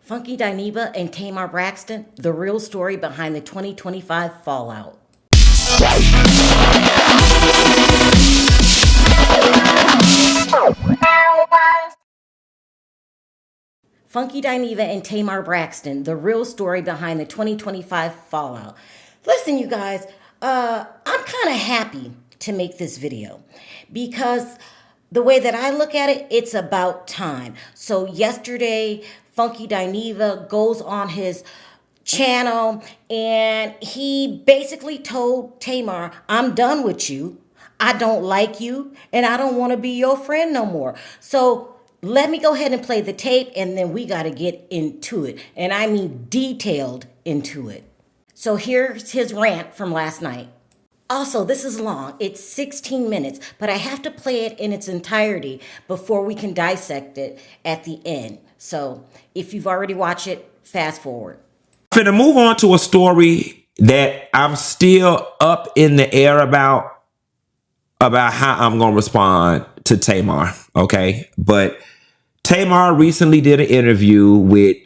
Funky Dineva and Tamar Braxton, the real story behind the 2025 fallout. Funky Dineva and Tamar Braxton, the real story behind the 2025 fallout. Listen, you guys, I'm kind of happy to make this video because the way that I look at it, it's about time. So yesterday, Funky Dineva goes on his channel and he basically told Tamar, I'm done with you. I don't like you and I don't want to be your friend no more. So let me go ahead and play the tape and then we got to get into it. And I mean detailed into it. So here's his rant from last night. Also, this is long. It's 16 minutes, but I have to play it in its entirety before we can dissect it at the end. So if you've already watched it, fast forward. I'm going to move on to a story that I'm still up in the air about how I'm going to respond to Tamar, okay? But Tamar recently did an interview with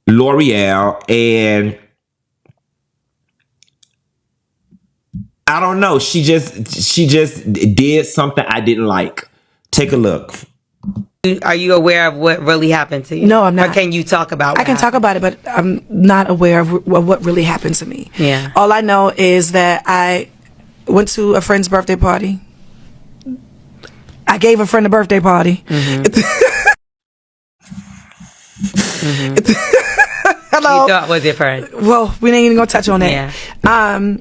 L'Oreal, and I don't know. She just did something I didn't like. Take a look. Are you aware of what really happened to you? No, I'm not. Or can you talk about I can talk about it, but I'm not aware of what really happened to me. Yeah. All I know is that I went to a friend's birthday party. I gave a friend a birthday party. Mm-hmm. Hello. You thought was your friend. Well, we ain't even gonna touch on that. Yeah.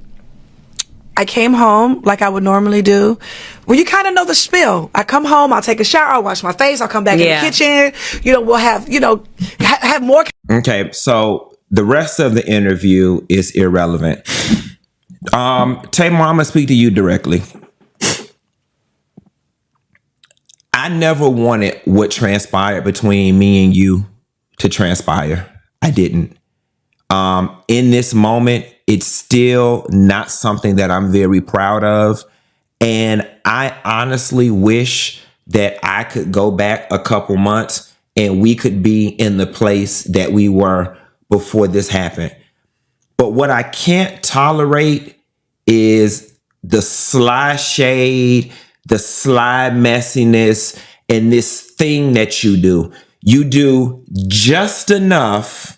I came home like I would normally do. Well, you kind of know the spiel. I come home, I'll take a shower, I'll wash my face, I'll come back in the kitchen. We'll have, have more. Okay, so the rest of the interview is irrelevant. Tamar, I'm gonna speak to you directly. I never wanted what transpired between me and you to transpire. I didn't. In this moment, it's still not something that I'm very proud of. And I honestly wish that I could go back a couple months and we could be in the place that we were before this happened. But what I can't tolerate is the sly shade, the sly messiness, and this thing that you do. You do just enough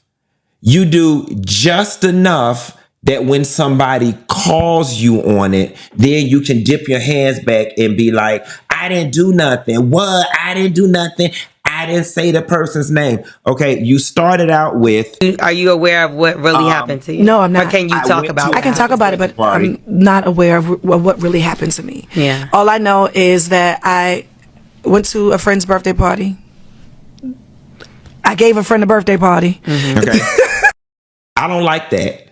that when somebody calls you on it, then you can dip your hands back and be like, I didn't do nothing. What? I didn't do nothing. I didn't say the person's name. Okay, you started out with... Are you aware of what really happened to you? No, I'm not. Or can you talk about it? I can talk about it, but I'm not aware of what really happened to me. Yeah. All I know is that I went to a friend's birthday party. I gave a friend a birthday party. Mm-hmm. Okay. I don't like that.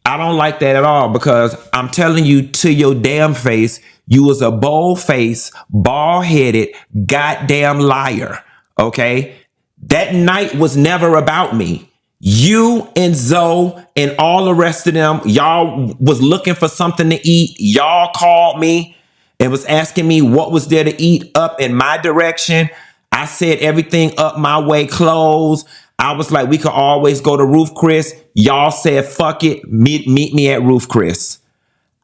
I don't like that at all, because I'm telling you to your damn face, you was a bold-faced, bald-headed, goddamn liar, okay? That night was never about me. You and Zoe and all the rest of them, y'all was looking for something to eat. Y'all called me and was asking me what was there to eat up in my direction. I said everything up my way closed. I was like, we could always go to Roof Chris. Y'all said, fuck it, meet me at Roof Chris.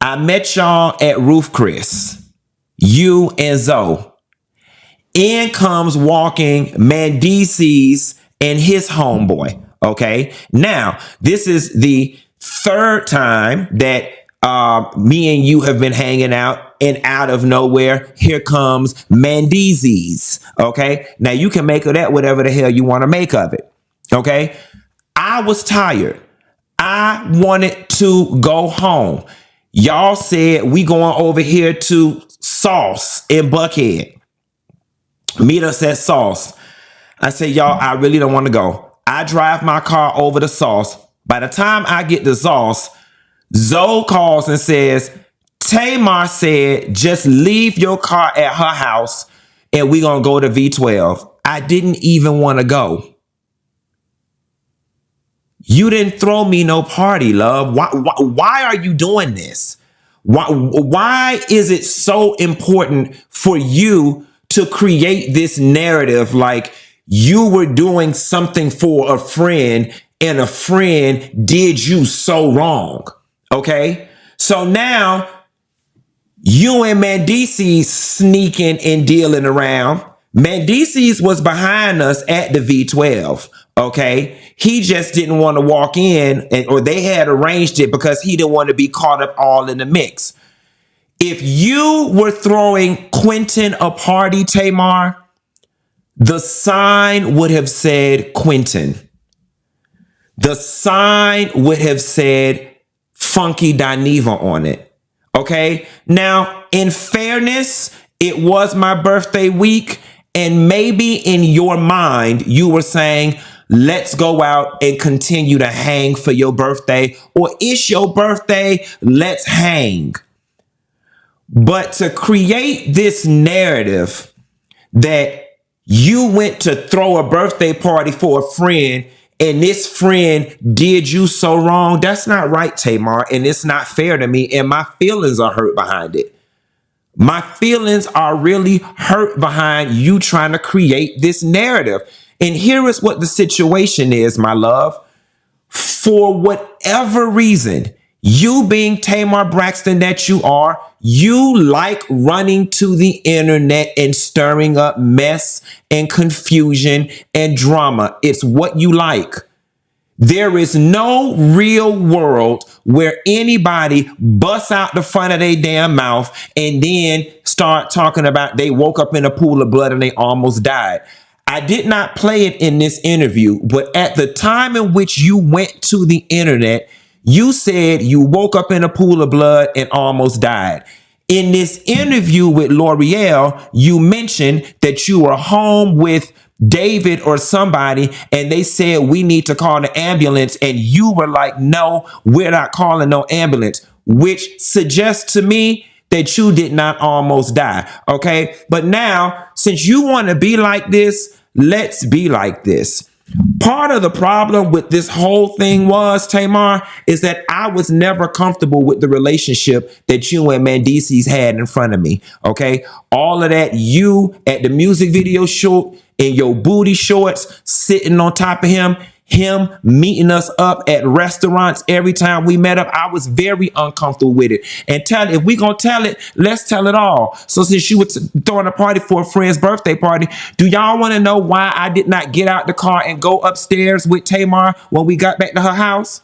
I met y'all at Roof Chris, you and Zoe. In comes walking Mendices and his homeboy, okay? Now, this is the third time that me and you have been hanging out, and out of nowhere, here comes Mendices, okay? Now, you can make of that whatever the hell you want to make of it. Okay, I was tired. I wanted to go home. Y'all said we going over here to Sauce in Buckhead. Meet us at Sauce. I said, y'all, I really don't want to go. I drive my car over to Sauce. By the time I get to Sauce, Zoe calls and says, Tamar said, just leave your car at her house and we gonna go to V12. I didn't even want to go. You didn't throw me no party, love. Why are you doing this? Why is it so important for you to create this narrative like you were doing something for a friend and a friend did you so wrong. Okay? So now you and Mendices sneaking and dealing around. Mendices was behind us at the V12. Okay. He just didn't want to walk in, or they had arranged it because he didn't want to be caught up all in the mix. If you were throwing Quentin a party, Tamar, the sign would have said Quentin. The sign would have said Funky Dineva on it. Okay. Now, in fairness, it was my birthday week. And maybe in your mind, you were saying, let's go out and continue to hang for your birthday. Or it's your birthday, let's hang. But to create this narrative that you went to throw a birthday party for a friend and this friend did you so wrong, that's not right, Tamar, and it's not fair to me, and my feelings are hurt behind it. My feelings are really hurt behind you trying to create this narrative. And here is what the situation is, my love. For whatever reason, you being Tamar Braxton that you are, you like running to the internet and stirring up mess and confusion and drama. It's what you like. There is no real world where anybody busts out the front of their damn mouth and then start talking about they woke up in a pool of blood and they almost died. I did not play it in this interview, but at the time in which you went to the internet, you said you woke up in a pool of blood and almost died. In this interview with L'Oreal, you mentioned that you were home with David or somebody, and they said, we need to call the ambulance. And you were like, no, we're not calling no ambulance, which suggests to me that you did not almost die. Okay. But now, since you want to be like this, let's be like this. Part of the problem with this whole thing was, Tamar, is that I was never comfortable with the relationship that you and Mendices had in front of me. Okay. All of that, you at the music video shoot in your booty shorts, sitting on top of him meeting us up at restaurants every time we met up. I was very uncomfortable with it. And if we gonna tell it, let's tell it all. So since you were throwing a party for a friend's birthday party, do y'all want to know why I did not get out the car and go upstairs with Tamar when we got back to her house?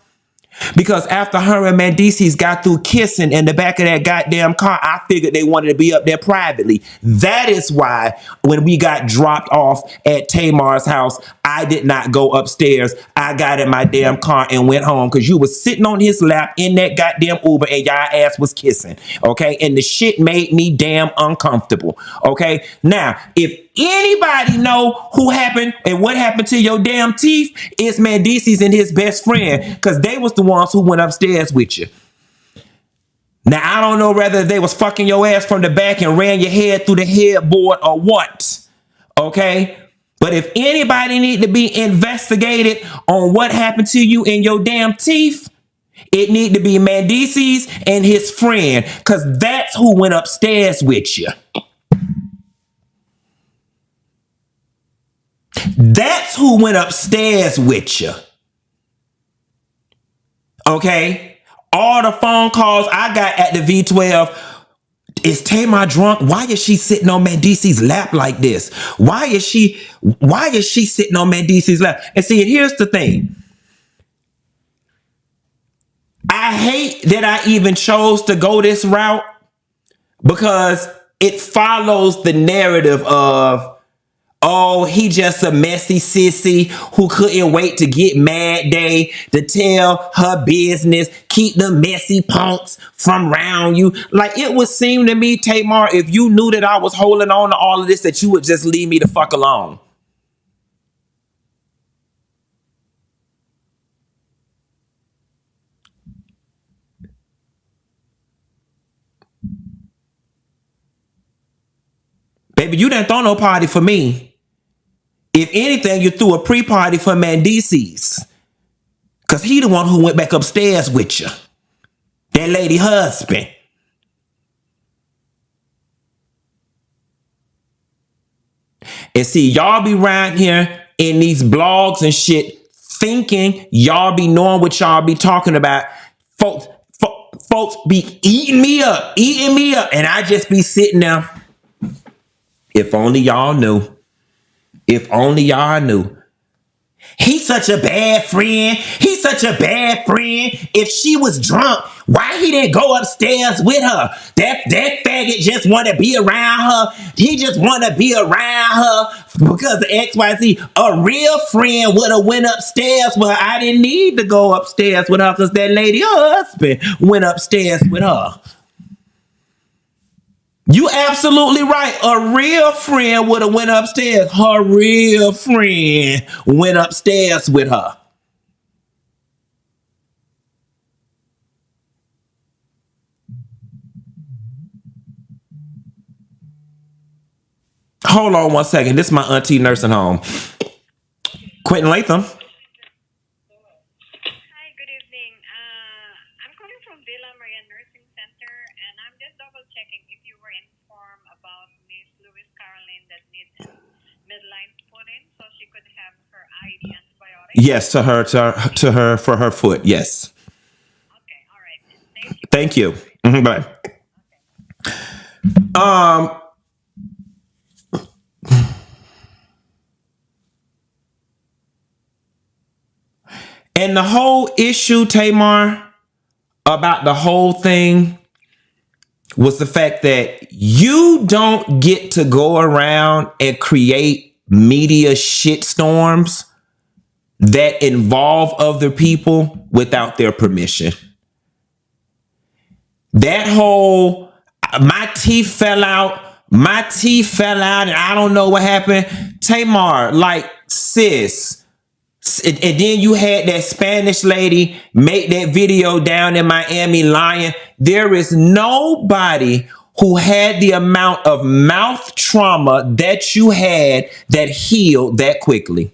Because after her and Mendices got through kissing in the back of that goddamn car, I figured they wanted to be up there privately. That is why when we got dropped off at Tamar's house, I did not go upstairs. I got in my damn car and went home because you was sitting on his lap in that goddamn Uber and y'all ass was kissing. Okay. And the shit made me damn uncomfortable. Okay. Now, if anybody know who happened and what happened to your damn teeth, it's Mendices and his best friend, because they was the ones who went upstairs with you. Now, I don't know whether they was fucking your ass from the back and ran your head through the headboard or what. Okay? But if anybody need to be investigated on what happened to you in your damn teeth, it need to be Mendices and his friend, because that's who went upstairs with you. That's who went upstairs with you. Okay? All the phone calls I got at the V12, is Tamar drunk? Why is she sitting on Mendices' lap like this? Why is she sitting on Mendices' lap? And see, here's the thing. I hate that I even chose to go this route because it follows the narrative of, oh, he just a messy sissy who couldn't wait to get Mad Day to tell her business, keep the messy punks from round you. Like, it would seem to me, Tamar, if you knew that I was holding on to all of this, that you would just leave me the fuck alone. Baby, you didn't throw no party for me. If anything, you threw a pre-party for Mendices. Because he the one who went back upstairs with you. That lady husband. And see, y'all be around here in these blogs and shit thinking y'all be knowing what y'all be talking about. Folks be eating me up. And I just be sitting there. If only y'all knew. If only y'all knew. He's such a bad friend. He's such a bad friend. If she was drunk, why he didn't go upstairs with her? That faggot just want to be around her. He just want to be around her because of XYZ. A real friend would have went upstairs. Well, I didn't need to go upstairs with her because that lady, her husband, went upstairs with her. You absolutely right. A real friend would have went upstairs. Her real friend went upstairs with her. Hold on one second. This is my auntie nursing home. Quentin Latham. Hi, good evening. I'm calling from Villa Maria Nursing Center, and I'm just double checking if you were informed about Miss Louise Caroline that needs midline put in so she could have her IV antibiotic. Yes, to her for her foot. Yes. Okay, all right. Thank you. Thank you. Bye. And the whole issue, Tamar, about the whole thing was the fact that you don't get to go around and create media shitstorms that involve other people without their permission. That whole, my teeth fell out, and I don't know what happened. Tamar, like, sis. And then you had that Spanish lady make that video down in Miami lying. There is nobody who had the amount of mouth trauma that you had that healed that quickly.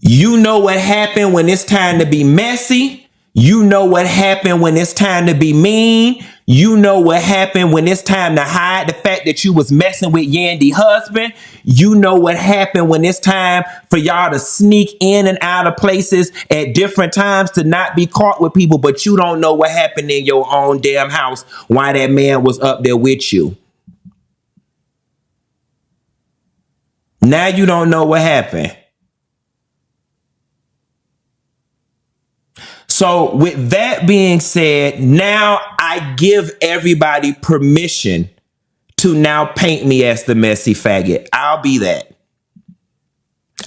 You know what happened when it's time to be messy. You know what happened when it's time to be mean. You know what happened when it's time to hide the fact that you was messing with Yandy's husband. You know what happened when it's time for y'all to sneak in and out of places at different times to not be caught with people, but you don't know what happened in your own damn house while that man was up there with you. Now you don't know what happened. So with that being said, now I give everybody permission to now paint me as the messy faggot. I'll be that.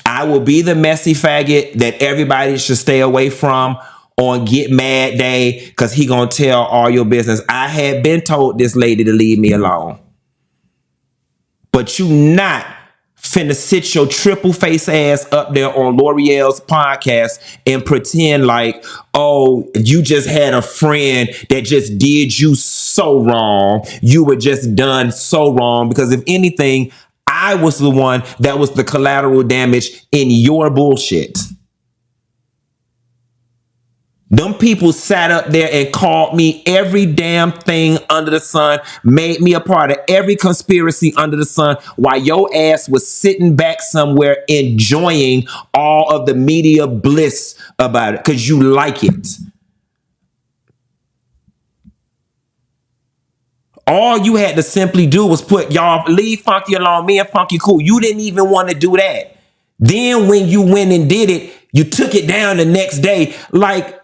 I will be the messy faggot that everybody should stay away from on Get Mad Day because he gonna tell all your business. I had been told this lady to leave me alone. But you not finna sit your triple face ass up there on L'Oreal's podcast and pretend like, oh, you just had a friend that just did you so wrong. You were just done so wrong. Because if anything, I was the one that was the collateral damage in your bullshit. Them people sat up there and called me every damn thing under the sun, made me a part of every conspiracy under the sun while your ass was sitting back somewhere enjoying all of the media bliss about it because you like it. All you had to simply do was put y'all leave Funky alone, me and Funky cool. You didn't even want to do that. Then when you went and did it, you took it down the next day. Like,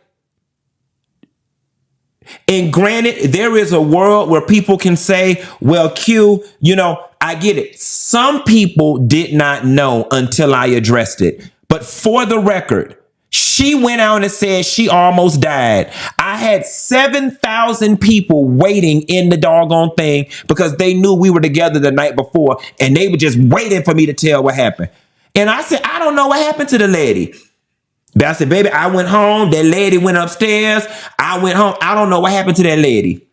and granted, there is a world where people can say, well, Q, you know, I get it. Some people did not know until I addressed it. But for the record, she went out and said she almost died. I had 7,000 people waiting in the doggone thing because they knew we were together the night before and they were just waiting for me to tell what happened. And I said, I don't know what happened to the lady. But I said, baby, I went home. That lady went upstairs. I went home. I don't know what happened to that lady.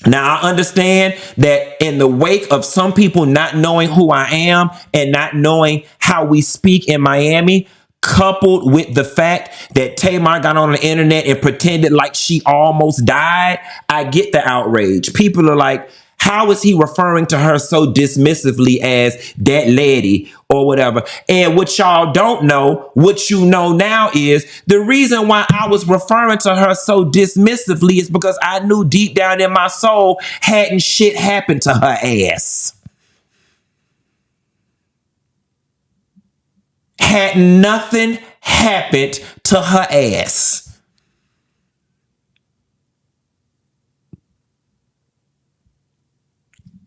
Now, I understand that in the wake of some people not knowing who I am and not knowing how we speak in Miami, coupled with the fact that Tamar got on the internet and pretended like she almost died, I get the outrage. People are like, how is he referring to her so dismissively as that lady or whatever? And what y'all don't know, what you know now is the reason why I was referring to her so dismissively is because I knew deep down in my soul hadn't shit happened to her ass. Had nothing happened to her ass.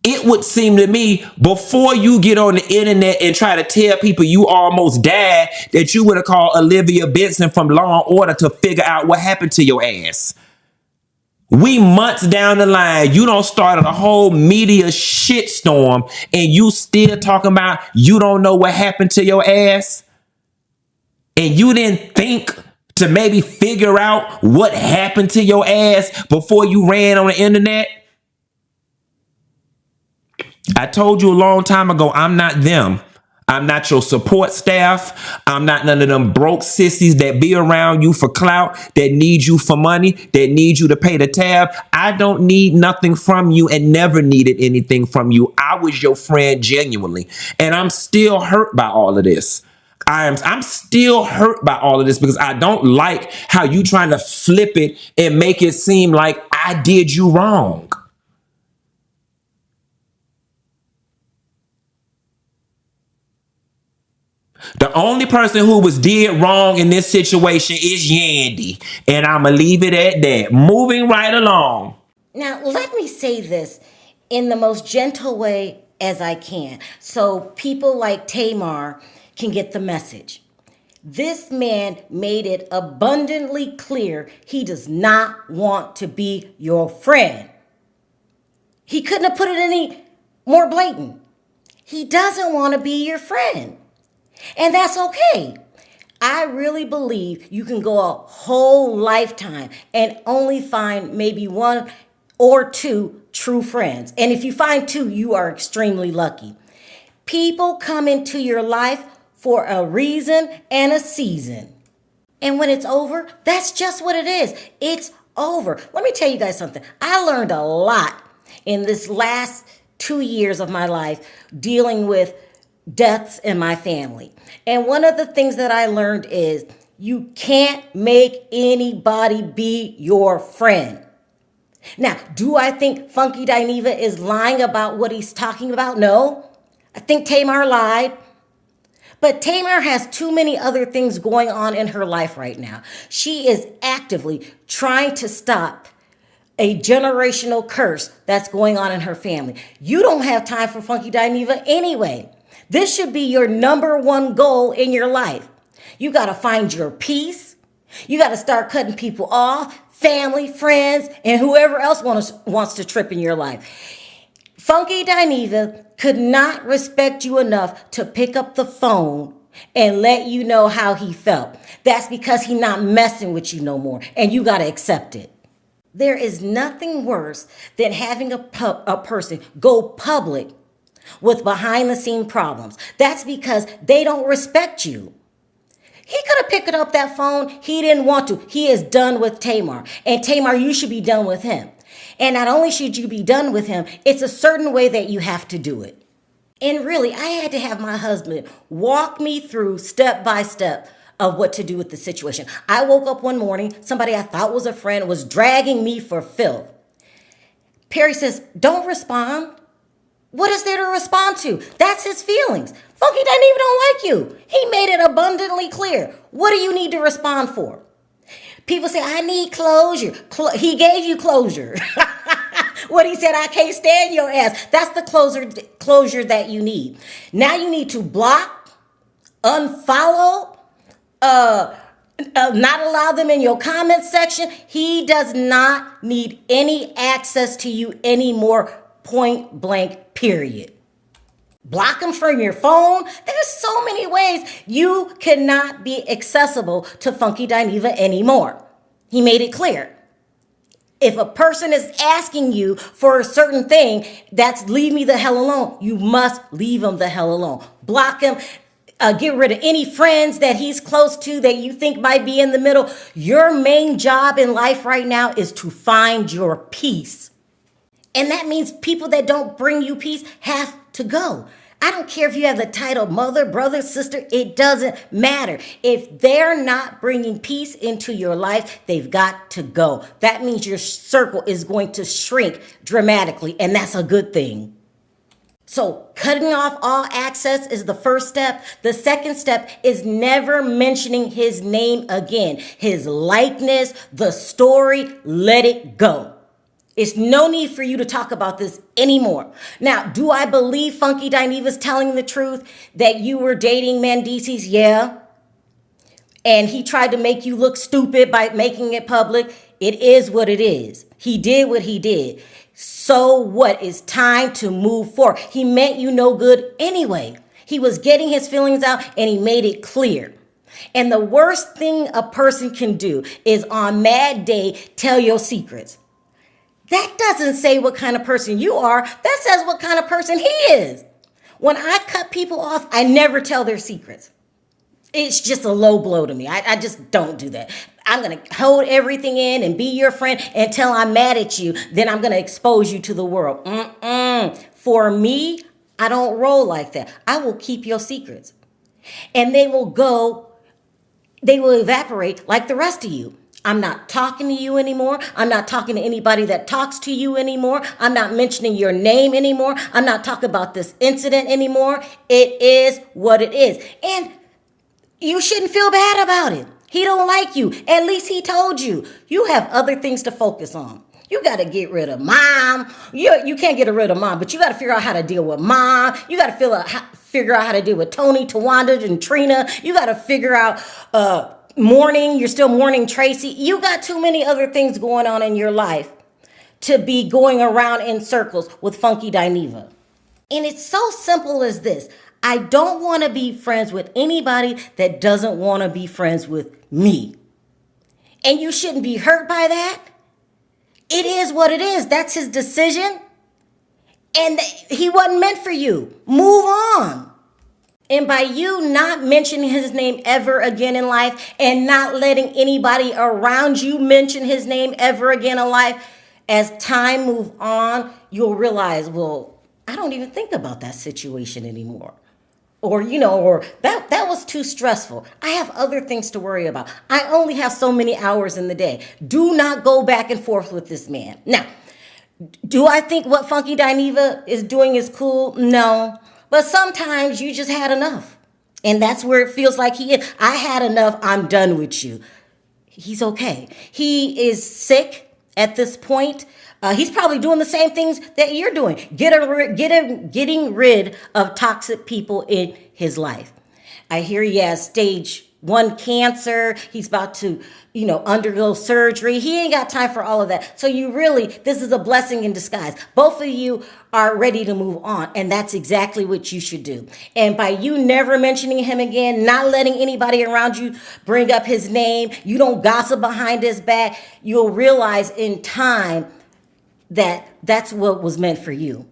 It would seem to me, before you get on the internet and try to tell people you almost died, that you would have called Olivia Benson from Law and Order to figure out what happened to your ass. We months down the line, you don't started a whole media shitstorm and you still talking about you don't know what happened to your ass? And you didn't think to maybe figure out what happened to your ass before you ran on the internet? I told you a long time ago, I'm not them. I'm not your support staff. I'm not none of them broke sissies that be around you for clout, that need you for money, that need you to pay the tab. I don't need nothing from you and never needed anything from you. I was your friend genuinely. And I'm still hurt by all of this. I'm still hurt by all of this because I don't like how you trying to flip it and make it seem like I did you wrong. The only person who was did wrong in this situation is Yandy. And I'm going to leave it at that. Moving right along. Now, let me say this in the most gentle way as I can, so people like Tamar can get the message. This man made it abundantly clear he does not want to be your friend. He couldn't have put it any more blatant. He doesn't want to be your friend. And that's okay. I really believe you can go a whole lifetime and only find maybe one or two true friends. And if you find two, you are extremely lucky. People come into your life for a reason and a season. And when it's over, that's just what it is. It's over. Let me tell you guys something. I learned a lot in this last 2 years of my life dealing with deaths in my family. And one of the things that I learned is you can't make anybody be your friend. Now, do I think Funky Dineva is lying about what he's talking about? No. I think Tamar lied. But Tamar has too many other things going on in her life right now. She is actively trying to stop a generational curse that's going on in her family. You don't have time for Funky Dineva anyway. This should be your number one goal in your life. You got to find your peace. You got to start cutting people off, family, friends, and whoever else wants to trip in your life. Funky Dineva could not respect you enough to pick up the phone and let you know how he felt. That's because he's not messing with you no more, and you got to accept it. There is nothing worse than having a person go public with behind the scene problems. That's because they don't respect you. He could have picked up that phone. He didn't want to. He is done with Tamar. And Tamar, you should be done with him. And not only should you be done with him, it's a certain way that you have to do it. And really, I had to have my husband walk me through step by step of what to do with the situation. I woke up one morning, somebody I thought was a friend was dragging me for filth. Perry says, don't respond. What is there to respond to? That's his feelings. Funky doesn't even don't like you. He made it abundantly clear. What do you need to respond for? People say, I need closure. He gave you closure. What he said, I can't stand your ass. That's the closure that you need. Now you need to block, unfollow, not allow them in your comment section. He does not need any access to you anymore. Point blank, period. Block them from your phone. There's so many ways you cannot be accessible to Funky Dineva anymore. He made it clear. If a person is asking you for a certain thing, that's leave me the hell alone. You must leave them the hell alone. Block them. Get rid of any friends that he's close to that you think might be in the middle. Your main job in life right now is to find your peace. And that means people that don't bring you peace have to go. I don't care if you have the title mother, brother, sister, it doesn't matter. If they're not bringing peace into your life, they've got to go. That means your circle is going to shrink dramatically, and that's a good thing. So cutting off all access is the first step. The second step is never mentioning his name again. His likeness, the story, let it go. It's no need for you to talk about this anymore. Now, do I believe Funky Dineva's telling the truth that you were dating Mendices? Yeah. And he tried to make you look stupid by making it public. It is what it is. He did what he did. So what? It's time to move forward. He meant you no good anyway. He was getting his feelings out and he made it clear. And the worst thing a person can do is on Mad Day tell your secrets. That doesn't say what kind of person you are. That says what kind of person he is. When I cut people off, I never tell their secrets. It's just a low blow to me. I just don't do that. I'm going to hold everything in and be your friend until I'm mad at you. Then I'm going to expose you to the world. For me, I don't roll like that. I will keep your secrets. And they will evaporate like the rest of you. I'm not talking to you anymore. I'm not talking to anybody that talks to you anymore. I'm not mentioning your name anymore. I'm not talking about this incident anymore. It is what it is. And you shouldn't feel bad about it. He don't like you. At least he told you. You have other things to focus on. You got to get rid of mom. You can't get rid of mom, but you got to figure out how to deal with mom. You got to figure out how to deal with Tony, Tawanda, and Trina. You got to figure out mourning. You're still mourning Tracy. You got too many other things going on in your life to be going around in circles with Funky Dineva. And it's so simple as this. I don't want to be friends with anybody that doesn't want to be friends with me. And you shouldn't be hurt by that. It is what it is. That's his decision. And he wasn't meant for you. Move on. And by you not mentioning his name ever again in life and not letting anybody around you mention his name ever again in life, as time moves on, you'll realize, well, I don't even think about that situation anymore. Or that was too stressful. I have other things to worry about. I only have so many hours in the day. Do not go back and forth with this man. Now, do I think what Funky Dineva is doing is cool? No. But sometimes you just had enough. And that's where it feels like he is. I had enough. I'm done with you. He's okay. He is sick at this point. He's probably doing the same things that you're doing. Getting rid of toxic people in his life. I hear he has stage 1 cancer. He's about to, undergo surgery. He ain't got time for all of that. So this is a blessing in disguise. Both of you are ready to move on. And that's exactly what you should do. And by you never mentioning him again, not letting anybody around you bring up his name, you don't gossip behind his back, you'll realize in time that's what was meant for you.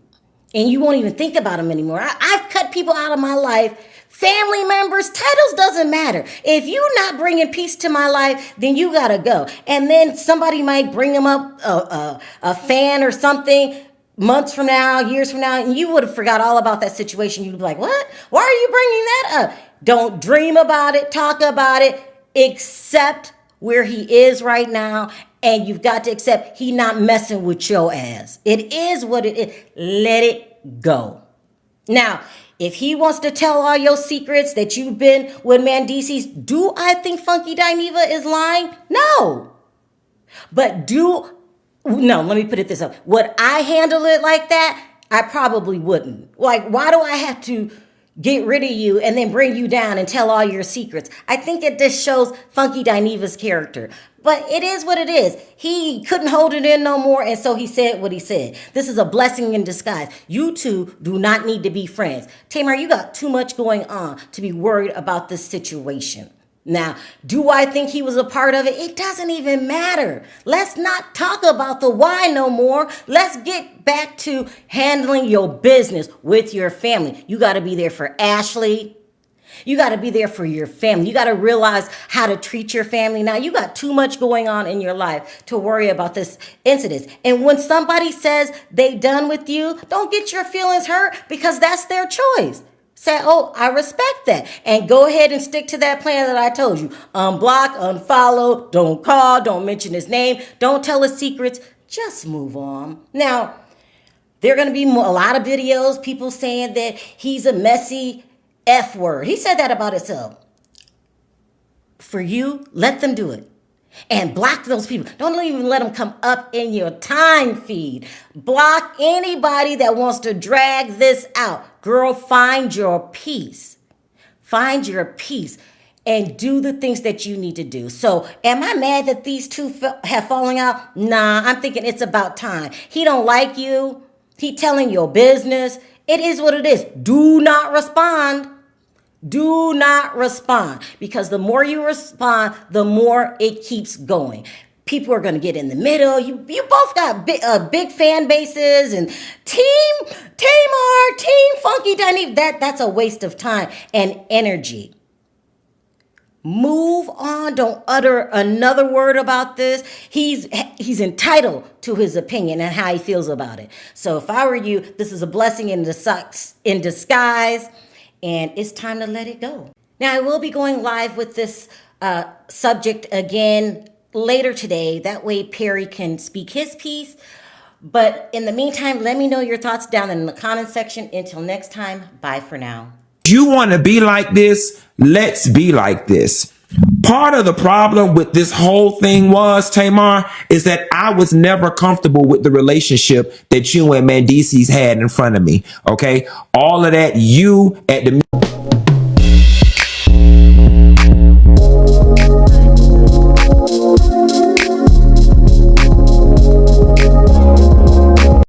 And you won't even think about him anymore. I've cut people out of my life. Family members, titles doesn't matter. If you're not bringing peace to my life, then you gotta go. And then somebody might bring him up, a fan or something, months from now, years from now, and you would have forgot all about that situation. You'd be like, what? Why are you bringing that up? Don't dream about it, talk about it, accept where he is right now. And you've got to accept he not messing with your ass. It is what it is. Let it go. Now, if he wants to tell all your secrets that you've been with Mendices, do I think Funky Dineva is lying? No. But let me put it this up. Would I handle it like that? I probably wouldn't. Like, why do I have to get rid of you and then bring you down and tell all your secrets? I think it just shows Funky Dineva's character. But it is what it is. He couldn't hold it in no more, and so he said what he said. This is a blessing in disguise. You two do not need to be friends. Tamar, you got too much going on to be worried about this situation. Now, do I think he was a part of it? It doesn't even matter. Let's not talk about the why no more. Let's get back to handling your business with your family. You got to be there for Ashley. You got to be there for your family. You got to realize how to treat your family. Now, you got too much going on in your life to worry about this incident. And when somebody says they done with you, don't get your feelings hurt, because that's their choice. Say, oh, I respect that. And go ahead and stick to that plan that I told you. Unblock, unfollow, don't call, don't mention his name, don't tell his secrets. Just move on. Now, there are going to be a lot of videos, people saying that he's a messy F word. He said that about himself. For you, let them do it. And block those people. Don't even let them come up in your time feed. Block anybody that wants to drag this out. Girl, find your peace. Find your peace and do the things that you need to do. So, am I mad that these two have fallen out? Nah, I'm thinking it's about time. He don't like you. He telling your business. It is what it is. Do not respond. Do not respond, because the more you respond, the more it keeps going. People are going to get in the middle. You both got big fan bases, and Team Tamar, Team Funky Dineva. That's a waste of time and energy. Move on. Don't utter another word about this. He's entitled to his opinion and how he feels about it. So if I were you, this is a blessing in disguise. And it's time to let it go. Now, I will be going live with this subject again later today. That way Perry can speak his piece. But in the meantime, let me know your thoughts down in the comment section. Until next time, bye for now. You want to be like this? Let's be like this. Part of the problem with this whole thing was, Tamar, is that I was never comfortable with the relationship that you and Mendices had in front of me. Okay. All of that, you at the